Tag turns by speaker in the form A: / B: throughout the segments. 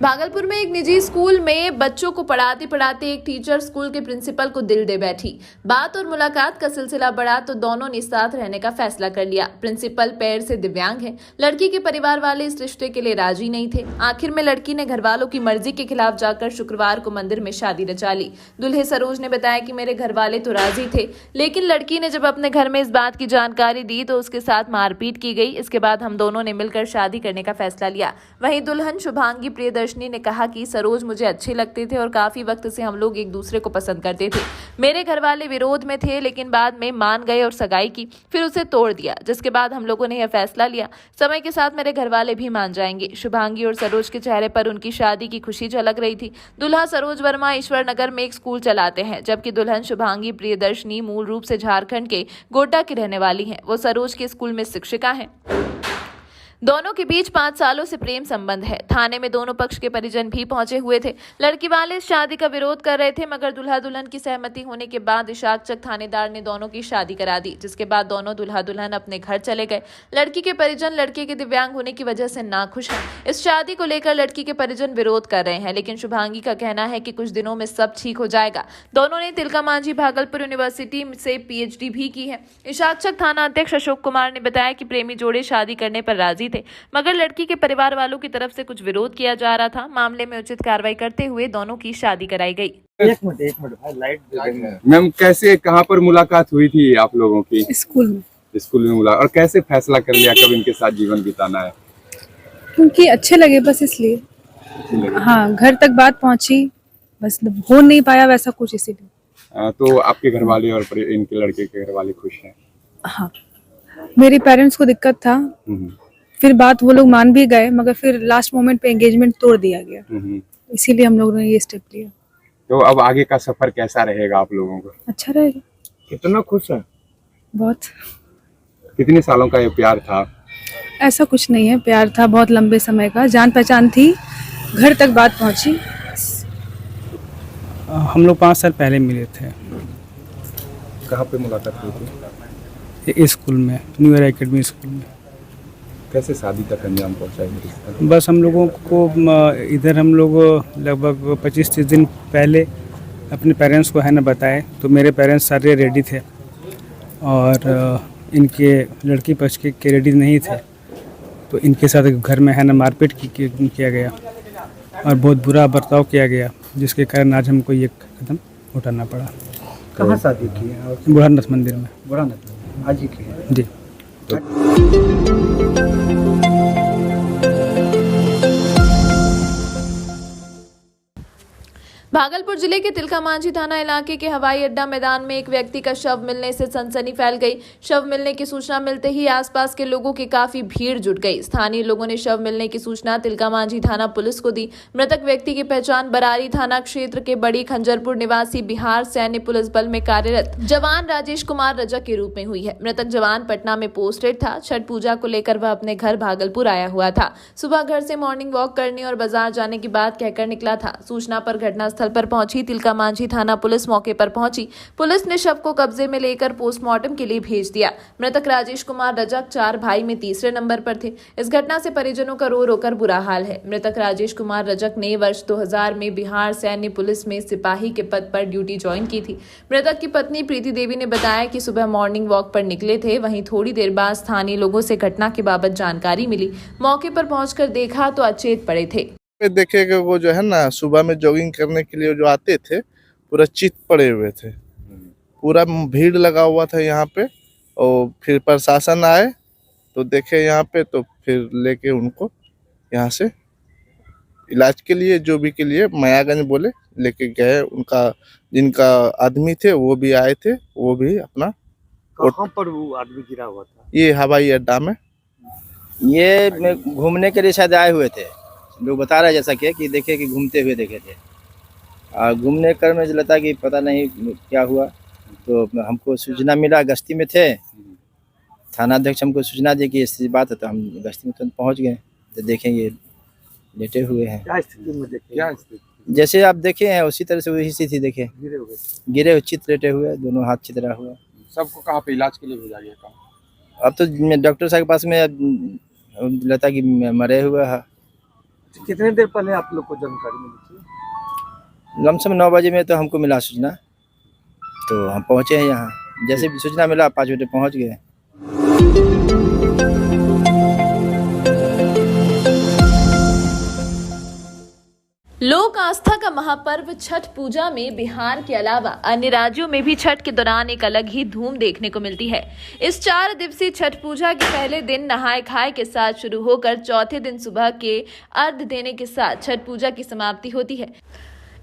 A: भागलपुर में एक निजी स्कूल में बच्चों को पढ़ाते पढ़ाते एक टीचर स्कूल के प्रिंसिपल को दिल दे बैठी। बात और मुलाकात का सिलसिला बढ़ा तो दोनों ने साथ रहने का फैसला कर लिया। प्रिंसिपल पैर से दिव्यांग है। लड़की के परिवार वाले इस रिश्ते के लिए राजी नहीं थे। आखिर में लड़की ने घर वालों की मर्जी के खिलाफ जाकर शुक्रवार को मंदिर में शादी रचा ली। दूल्हे सरोज ने बताया कि मेरे घर वाले तो राजी थे, लेकिन लड़की ने जब अपने घर में इस बात की जानकारी दी तो उसके साथ मारपीट की गई। इसके बाद हम दोनों ने मिलकर शादी करने का फैसला लिया। वहीं दुल्हन शुभांगी प्रियदर्शनी ने कहा कि सरोज मुझे अच्छे लगते थे और काफी वक्त से हम लोग एक दूसरे को पसंद करते थे। मेरे घर वाले विरोध में थे, लेकिन बाद में मान गए और सगाई की, फिर उसे तोड़ दिया, जिसके बाद हम लोगों ने यह फैसला लिया। समय के साथ मेरे घर वाले भी मान जाएंगे। शुभांगी और सरोज के चेहरे पर उनकी शादी की खुशी झलक रही थी। दुल्हा सरोज वर्मा ईश्वर नगर में एक स्कूल चलाते हैं, जबकि दुल्हन शुभांगी प्रियदर्शनी मूल रूप से झारखंड के गोड्डा की रहने वाली हैं। वो सरोज के स्कूल में शिक्षिका हैं। दोनों के बीच 5 सालों से प्रेम संबंध है। थाने में दोनों पक्ष के परिजन भी पहुंचे हुए थे। लड़की वाले इस शादी का विरोध कर रहे थे, मगर दुल्हा दुल्हन की सहमति होने के बाद इशाकचक थानेदार ने दोनों की शादी करा दी, जिसके बाद दोनों दुल्हा दुल्हन अपने घर चले गए। लड़की के परिजन लड़के के दिव्यांग होने की वजह से नाखुश हैं। इस शादी को लेकर लड़की के परिजन विरोध कर रहे हैं, लेकिन शुभांगी का कहना है कि कुछ दिनों में सब ठीक हो जाएगा। दोनों ने तिलका मांझी भागलपुर यूनिवर्सिटी से PhD भी की है। इशाकचक थाना अध्यक्ष अशोक कुमार ने बताया कि प्रेमी जोड़े शादी करने पर राजी थे, मगर लड़की के परिवार वालों की तरफ से कुछ विरोध किया जा रहा था। मामले में उचित कार्रवाई करते हुए दोनों की शादी कराई गई।
B: एक मिनट भाई, लाइट दे देंगे।
C: मैम, कैसे कहाँ पर मुलाकात हुई थी आप लोगों की?
D: स्कूल में।
C: स्कूल में मुलाकात। और कैसे फैसला कर लिया कब इनके साथ जीवन बिताना है?
D: क्योंकि अच्छे लगे, बस इसलिए। हाँ, घर तक बात पहुंची, बस हो नहीं पाया वैसा कुछ, इसीलिए।
C: तो आपके घर वाले और इनके लड़के के घर वाले खुश हैं?
D: हाँ, मेरे पेरेंट्स को दिक्कत था, फिर बात वो लोग मान भी गए, मगर फिर लास्ट मोमेंट पे एंगेजमेंट तोड़ दिया गया। इसीलिए हम लोगों ने ये स्टेप लिया।
C: तो अब आगे का सफर कैसा रहेगा आप लोगों का?
D: अच्छा रहेगा।
C: कितना खुश है?
D: बहुत।
C: कितने सालों का ये प्यार था?
D: ऐसा कुछ नहीं है, प्यार था बहुत लंबे समय का, जान पहचान थी, घर तक बात पहुंची।
E: हम लोग 5 साल पहले मिले थे।
C: कहाँ पे मुलाकात हुई थी?
E: इस स्कूल में, न्यू ईयर एकेडमी स्कूल में।
C: कैसे शादी तक अंजाम पहुँचा?
E: बस हम लोगों को इधर हम लोग लगभग 25-30 दिन पहले अपने पेरेंट्स को है ना बताए, तो मेरे पेरेंट्स सारे रेडी थे और इनके लड़की पक्ष के रेडी नहीं थे, तो इनके साथ घर में है ना मारपीट किया गया और बहुत बुरा बर्ताव किया गया, जिसके कारण आज हमको ये कदम उठाना पड़ा।
B: कहाँ शादी की है?
E: बुढ़ानाथ मंदिर में।
B: बुढ़ानाथ आज ही की है
E: जी।
A: भागलपुर जिले के तिलका मांझी थाना इलाके के हवाई अड्डा मैदान में एक व्यक्ति का शव मिलने से सनसनी फैल गई। शव मिलने की सूचना मिलते ही आसपास के लोगों की काफी भीड़ जुट गई। स्थानीय लोगों ने शव मिलने की सूचना तिलका मांझी थाना पुलिस को दी। मृतक व्यक्ति की पहचान बरारी थाना क्षेत्र के बड़ी खंजरपुर निवासी बिहार सैन्य पुलिस बल में कार्यरत जवान राजेश कुमार रजक के रूप में हुई है। मृतक जवान पटना में पोस्टेड था। छठ पूजा को लेकर वह अपने घर भागलपुर आया हुआ था। सुबह घर से मॉर्निंग वॉक करने और बाजार जाने की बात कहकर निकला था। सूचना पर घटनास्थल पर पहुंची तिलका मांझी थाना पुलिस मौके पर पहुंची। पुलिस ने शव को कब्जे में लेकर पोस्टमार्टम के लिए भेज दिया। मृतक राजेश कुमार रजक 4 भाई में तीसरे नंबर पर थे। इस घटना से परिजनों का रो रोकर बुरा हाल है। मृतक राजेश कुमार रजक ने वर्ष 2000 में बिहार सैन्य पुलिस में सिपाही के पद पर ड्यूटी ज्वाइन की थी। मृतक की पत्नी प्रीति देवी ने बताया कि सुबह मॉर्निंग वॉक पर निकले थे। वहीं थोड़ी देर बाद स्थानीय लोगों से घटना के बाबत जानकारी मिली। मौके पर पहुंचकर देखा तो अचेत पड़े थे।
F: देखेगा वो जो है ना, सुबह में जॉगिंग करने के लिए जो आते थे, पूरा चित पड़े हुए थे, पूरा भीड़ लगा हुआ था यहाँ पे। और फिर प्रशासन आए तो देखे यहाँ पे, तो फिर लेके उनको यहाँ से इलाज के लिए, जो भी के लिए मायागंज बोले लेके गए। उनका जिनका आदमी थे वो भी आए थे, वो भी अपना।
B: कहाँ पर वो आदमी गिरा हुआ था?
F: ये हवाई अड्डा में।
G: ये घूमने के लिए शायद आए हुए थे, लोग बता रहे जैसा कि देखे कि घूमते हुए देखे थे। और घूमने कर में लगता कि पता नहीं क्या हुआ, तो हमको सूचना मिला, गश्ती में थे। थाना अध्यक्ष हमको सूचना दी कि ऐसी बात है, तो हम गश्ती में तुरंत पहुंच गए। तो देखें ये लेटे हुए हैं।
B: क्या स्थिति में देखे? क्या स्थिति?
G: जैसे आप देखे हैं उसी तरह से वही स्थिति देखे, गिरे हुए चित लेटे हुए, दोनों हाथ चितरा हुआ।
C: सबको कहाँ पे इलाज के लिए भेजा गया? कहाँ?
G: अब तो डॉक्टर साहब के पास में लगता कि मरे हुए है।
B: कितने देर पहले आप लोग को जानकारी मिली थी?
G: लमसम 9 बजे में तो हमको मिला सूचना, तो हम पहुँचे हैं यहाँ। जैसे भी सूचना मिला 5 बजे पहुँच गए।
A: लोक आस्था का महापर्व छठ पूजा में बिहार के अलावा अन्य राज्यों में भी छठ के दौरान एक अलग ही धूम देखने को मिलती है। इस 4 दिवसीय छठ पूजा के पहले दिन नहाय खाए के साथ शुरू होकर चौथे दिन सुबह के अर्घ्य देने के साथ छठ पूजा की समाप्ति होती है।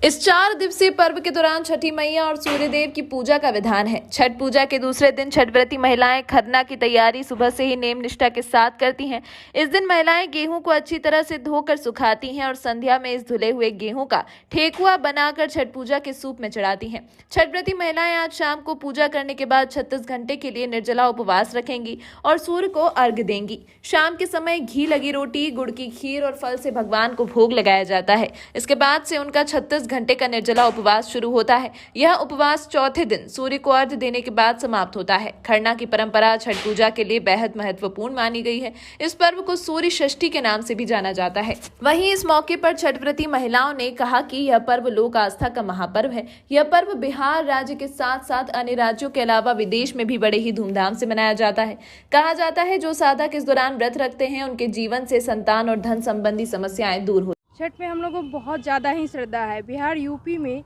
A: इस 4 दिवसीय पर्व के दौरान छठी मैया और सूर्यदेव की पूजा का विधान है। छठ पूजा के दूसरे दिन छठव्रती महिलाएं खरना की तैयारी सुबह से ही नेम निष्ठा के साथ करती हैं। इस दिन महिलाएं गेहूं को अच्छी तरह से धोकर सुखाती हैं और संध्या में इस धुले हुए गेहूं का ठेकुआ बनाकर छठ पूजा के सूप में चढ़ाती हैं। छठव्रती महिलाएं आज शाम को पूजा करने के बाद 36 घंटे के लिए निर्जला उपवास रखेंगी और सूर्य को अर्घ्य देंगी। शाम के समय घी लगी रोटी, गुड़ की खीर और फल से भगवान को भोग लगाया जाता है। इसके बाद से उनका 36 घंटे का निर्जला उपवास शुरू होता है। यह उपवास चौथे दिन सूर्य को अर्घ्य देने के बाद समाप्त होता है। खरना की परंपरा छठ पूजा के लिए बेहद महत्वपूर्ण मानी गई है। इस पर्व को सूर्य षष्ठी के नाम से भी जाना जाता है। वहीं इस मौके पर छठव्रती महिलाओं ने कहा कि यह पर्व लोक आस्था का महापर्व है। यह पर्व बिहार राज्य के साथ साथ अन्य राज्यों के अलावा विदेश में भी बड़े ही धूमधाम से मनाया जाता है। कहा जाता है जो साधक इस दौरान व्रत रखते हैं उनके जीवन से संतान और धन संबंधी समस्याएं दूर हो।
H: छठ में हम लोग को बहुत ज़्यादा ही श्रद्धा है। बिहार यूपी में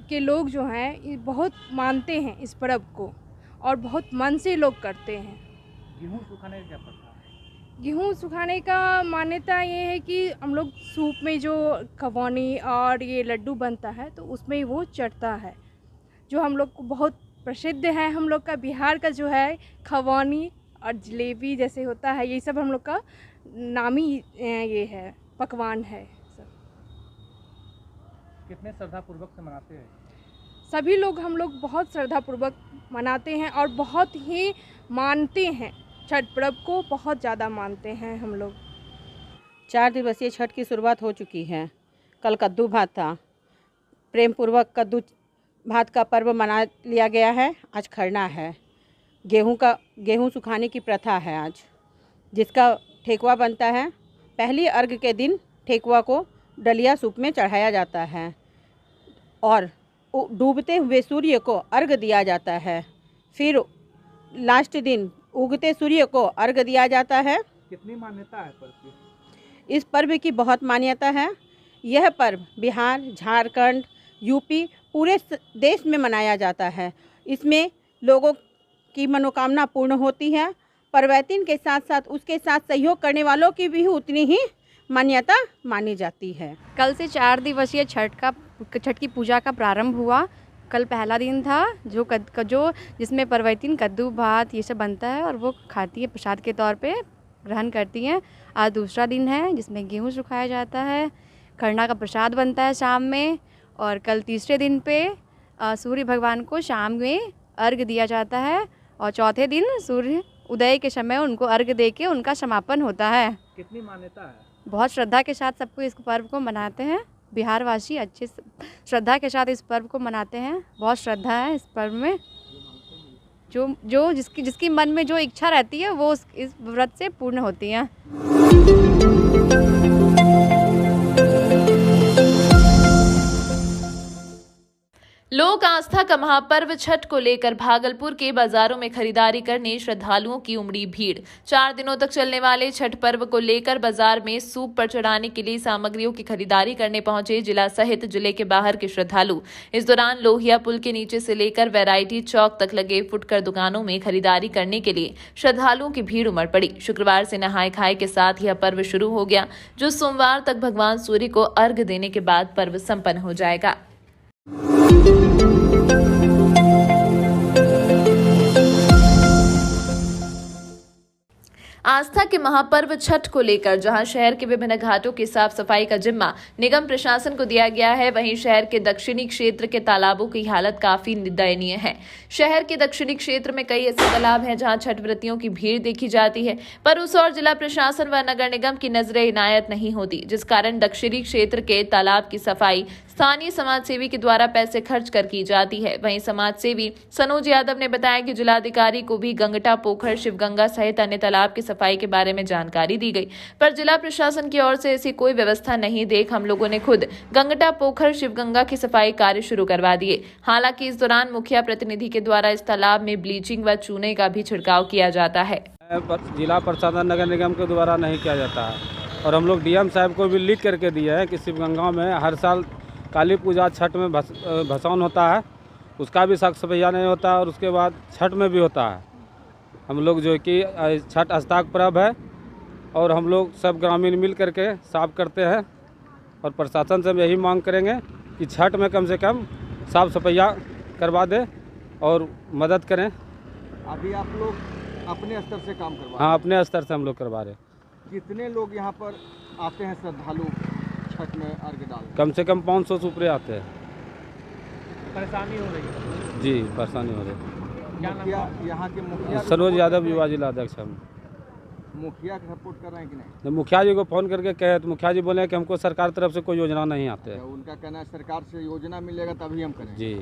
H: के लोग जो हैं बहुत मानते हैं इस पर्व को और बहुत मन से लोग करते हैं।
B: गेहूं सुखाने का क्या पता है?
H: गेहूं सुखाने का मान्यता ये है कि हम लोग सूप में जो खवौनी और ये लड्डू बनता है तो उसमें वो चढ़ता है, जो हम लोग को बहुत प्रसिद्ध है। हम लोग का बिहार का जो है खवौनी और जलेबी जैसे होता है, ये सब हम लोग का नामी ये है पकवान है।
B: कितने श्रद्धापूर्वक से मनाते हैं?
H: सभी लोग हम लोग बहुत श्रद्धापूर्वक मनाते हैं और बहुत ही मानते हैं। छठ पर्व को बहुत ज़्यादा मानते हैं हम लोग।
I: 4 दिवसीय छठ की शुरुआत हो चुकी है। कल कद्दू भात था, प्रेम पूर्वक कद्दू भात का पर्व मना लिया गया है। आज खरना है। गेहूं सुखाने की प्रथा है आज, जिसका ठेकुआ बनता है। पहली अर्घ के दिन ठेकुआ को डलिया सूप में चढ़ाया जाता है और डूबते हुए सूर्य को अर्घ दिया जाता है। फिर लास्ट दिन उगते सूर्य को अर्घ दिया जाता है।
B: कितनी मान्यता है पर्व की?
I: इस पर्व की बहुत मान्यता है। यह पर्व बिहार, झारखंड, यूपी पूरे देश में मनाया जाता है। इसमें लोगों की मनोकामना पूर्ण होती है। पर्वैतिन के साथ साथ उसके साथ सहयोग करने वालों की भी उतनी ही मान्यता मानी जाती है।
J: कल से 4 दिवसीय छठ की पूजा का प्रारंभ हुआ। कल पहला दिन था जो जिसमें पर्वैतिन कद्दू भात ये सब बनता है और वो खाती है, प्रसाद के तौर पे ग्रहण करती हैं। आज दूसरा दिन है जिसमें गेहूं सुखाया जाता है, खरना का प्रसाद बनता है शाम में। और कल तीसरे दिन पे सूर्य भगवान को शाम में अर्घ्य दिया जाता है और चौथे दिन सूर्य उदय के समय उनको अर्घ्य दे के उनका समापन होता है।
B: कितनी मान्यता है?
J: बहुत श्रद्धा के साथ सबको इस पर्व को मनाते हैं। बिहारवासी अच्छे श्रद्धा के साथ इस पर्व को मनाते हैं। बहुत श्रद्धा है इस पर्व में। जो जिसकी मन में जो इच्छा रहती है वो इस व्रत से पूर्ण होती है।
A: लोक आस्था का महापर्व छठ को लेकर भागलपुर के बाजारों में खरीदारी करने श्रद्धालुओं की उमड़ी भीड़। 4 दिनों तक चलने वाले छठ पर्व को लेकर बाजार में सूप पर चढ़ाने के लिए सामग्रियों की खरीदारी करने पहुंचे जिला सहित जिले के बाहर के श्रद्धालु। इस दौरान लोहिया पुल के नीचे से लेकर वैरायटी चौक तक लगे फुटकर दुकानों में खरीदारी करने के लिए श्रद्धालुओं की भीड़ उमड़ पड़ी। शुक्रवार से नहाय खाए के साथ यह पर्व शुरू हो गया, जो सोमवार तक भगवान सूर्य को अर्घ्य देने के बाद पर्व संपन्न हो जाएगा। आस्था के महापर्व छठ को लेकर जहां शहर के विभिन्न घाटों की साफ सफाई का जिम्मा निगम प्रशासन को दिया गया है, वहीं शहर के दक्षिणी क्षेत्र के तालाबों की हालत काफी दयनीय है। शहर के दक्षिणी क्षेत्र में कई ऐसे तालाब हैं जहां छठ व्रतियों की भीड़ देखी जाती है, पर उस और जिला प्रशासन व नगर निगम की नजरें इनायत नहीं होती, जिस कारण दक्षिणी क्षेत्र के तालाब की सफाई स्थानीय समाज सेवी के द्वारा पैसे खर्च कर की जाती है। वहीं समाज सेवी सनोज यादव ने बताया कि जिलाधिकारी को भी गंगटा, पोखर, शिवगंगा सहित अन्य तालाब की सफाई के बारे में जानकारी दी गई, पर जिला प्रशासन की ओर से ऐसी कोई व्यवस्था नहीं देख हम लोगों ने खुद गंगटा, पोखर, शिवगंगा की सफाई कार्य शुरू करवा दिए। हालांकि इस दौरान मुखिया प्रतिनिधि के द्वारा इस तालाब में ब्लीचिंग व चूने का भी छिड़काव किया जाता है।
E: जिला प्रशासन नगर निगम के द्वारा नहीं किया जाता है और हम लोग डीएम साहब को भी लिख करके दिए हैं कि शिवगंगा में हर साल काली पूजा छठ में भसान होता है, उसका भी साफ सफाई नहीं होता है और उसके बाद छठ में भी होता है। हम लोग जो कि छठ आस्था पर्व है और हम लोग सब ग्रामीण मिल करके साफ करते हैं और प्रशासन से हम यही मांग करेंगे कि छठ में कम से कम साफ सफाइयाँ करवा दे और मदद करें।
B: अभी आप लोग अपने स्तर से काम करवा?
E: हाँ, अपने स्तर से हम लोग करवा रहे।
B: कितने लोग यहाँ पर आते हैं श्रद्धालु छठ में अर्घ्य डालने?
E: कम से कम 500 से ऊपर आते हैं।
B: परेशानी हो रही है?
E: जी, परेशानी हो रही है।
B: मुखिया यहाँ के मुखिया
E: सनोज यादव युवा जिला अध्यक्ष हम।
B: मुखिया का सपोर्ट कर रहे हैं कि नहीं?
E: जब मुखिया जी को फ़ोन करके कहे तो मुखिया जी बोले कि हमको सरकार तरफ से कोई योजना नहीं आते है।
B: उनका कहना है सरकार से योजना मिलेगा तभी हम करेंगे।
E: जी।